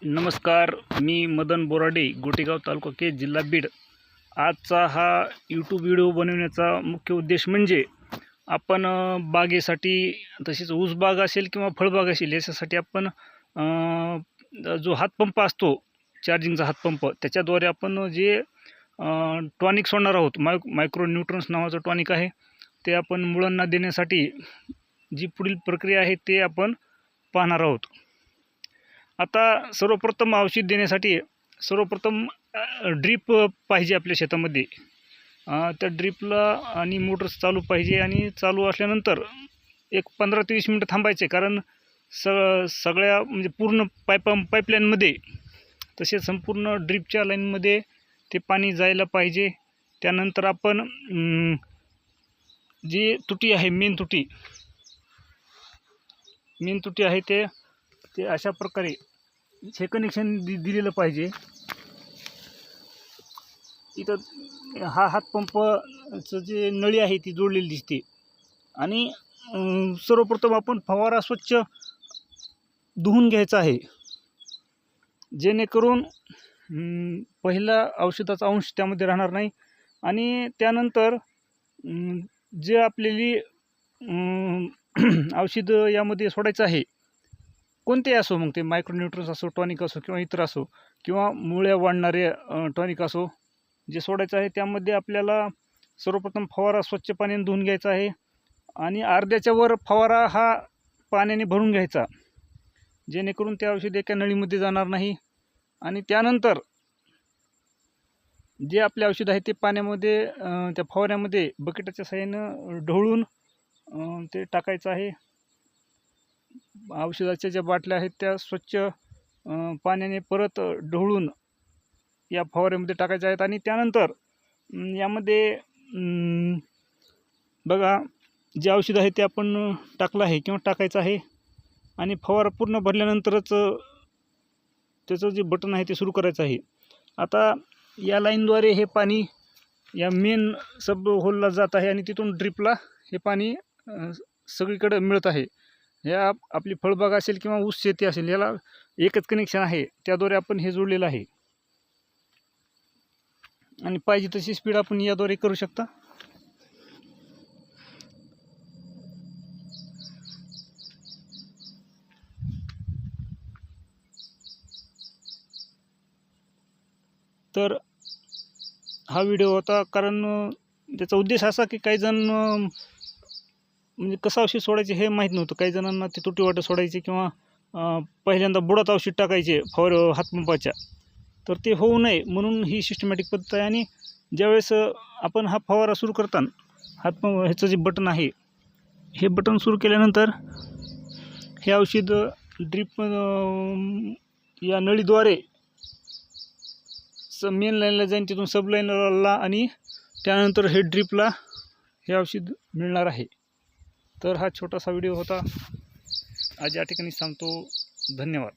नमस्कार, मी मदन बोराडे, गोटेगाव तालुका केज, जिल्हा बीड. आजचा हा यूट्यूब व्हिडिओ बनवण्याचा मुख्य उद्देश म्हणजे आपण बागेसाठी, तसेच ऊसबाग असेल किंवा फळबाग असेल, याच्यासाठी आपण जो हातपंप असतो, चार्जिंगचा हातपंप, त्याच्याद्वारे आपण जे टॉनिक सोडणार आहोत, मायक्रो न्यूट्रन्स नावाचं टॉनिक आहे, ते आपण मुळांना देण्यासाठी जी पुढील प्रक्रिया आहे ते आपण पाहणार आहोत. आता सर्वप्रथम औषध देण्यासाठी सर्वप्रथम ड्रीप पाहिजे आपल्या शेतामध्ये. त्या ड्रीपला आणि मोटर चालू पाहिजे, आणि चालू असल्यानंतर एक 15 ते 20 मिनटं थांबायचे, कारण सगळ्या म्हणजे पूर्ण पाईपलाईनमध्ये, तसेच संपूर्ण ड्रीपच्या लाईनमध्ये ते पाणी जायला पाहिजे. त्यानंतर आपण जी तुटी आहे, मेन तुटी आहे, ते अशा प्रकारे हे कनेक्शन दिलेलं पाहिजे. इथं हा हातपंपचं जे नळी आहे ती जोडलेली दिसते. आणि सर्वप्रथम आपण फवारा स्वच्छ धुवून घ्यायचा आहे, जेणेकरून पहिला औषधाचा अंश त्यामध्ये राहणार नाही. आणि त्यानंतर जे आपल्याली औषध यामध्ये सोडायचं आहे, कोणते असो, मग ते मायक्रोन्यूट्रन्स असो, टॉनिक असो, किंवा इतर असो, किंवा मुळ्या वाढणारे टॉनिक असो, जे सोडायचं आहे त्यामध्ये आपल्याला सर्वप्रथम फवारा स्वच्छ पाण्याने धुवून घ्यायचा आहे. आणि अर्ध्याच्या वर फवारा हा पाण्याने भरून घ्यायचा, जेणेकरून ते औषध एका नळीमध्ये जाणार नाही. आणि त्यानंतर जे आपले औषध आहे ते पाण्यामध्ये, त्या फवाऱ्यामध्ये बकेटाच्या साहाय्यानं ढवळून ते टाकायचं आहे. औषधाच्या ज्या बाटल्या आहेत त्या स्वच्छ पाण्याने परत ढवळून या फवाऱ्यामध्ये टाकायच्या आहेत. आणि त्यानंतर यामध्ये बघा, जे औषध आहे ते आपण टाकलं आहे किंवा टाकायचं आहे. आणि फवारा पूर्ण भरल्यानंतरच त्याचं जे बटन आहे ते सुरू करायचं आहे. आता या लाईनद्वारे हे पाणी या मेन सब होलला जात आहे, आणि तिथून ड्रिपला हे पाणी सगळीकडे मिळत आहे. ह्या आपली फळबाग असेल किंवा ऊस शेती असेल, याला एकच कनेक्शन आहे, त्याद्वारे आपण हे जोडलेलं आहे. आणि पाहिजे तशी स्पीड आपण याद्वारे करू शकता. तर हा व्हिडिओ होता, कारण त्याचा उद्देश असा की काही जण म्हणजे कसं औषध सोडायचे हे माहीत नव्हतं. काही जणांना ते तुटी वाटं सोडायचे, किंवा पहिल्यांदा बुडात औषध टाकायचे हातपंपाच्या. तर ते होऊ नये म्हणून ही सिस्टमॅटिक पद्धत आहे. आणि ज्यावेळेस आपण हा फवारा सुरू करताना हातपंप ह्याचं जे बटन आहे, हे बटन सुरू केल्यानंतर हे औषध ड्रीप या नळीद्वारे मेन लाईनला जाईन, तिथून सब लाईनला, आणि त्यानंतर हे ड्रीपला हे औषध मिळणार आहे. तर हा छोटासा व्हिडिओ होता, आज या ठिकाणी सांगतो. धन्यवाद.